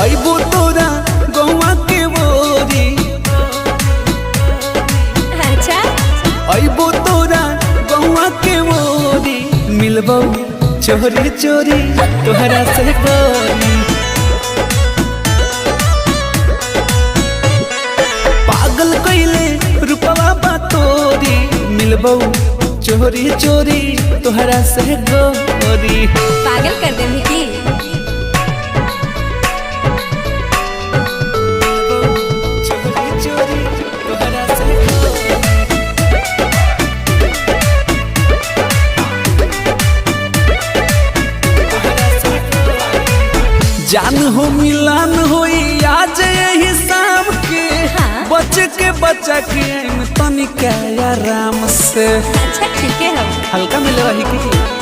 अइबो तोरा गौवा के बोरी। अच्छा अइबो तोरा गौवा के बोरी, मिलबो चोरी चोरी तोहरा से गोरी। पागल कइले रूपवा बा तोरी, मिलबो चोरी चोरी तोहरा से गोरी। पागल कर दे की। चोरी चोरी तोहरा से गोरी। जान हो मिलन होई आज यही शाम के, हाँ। बच के बचा के तनिका आराम से। अच्छा ठीक है। हल्का मिले रही की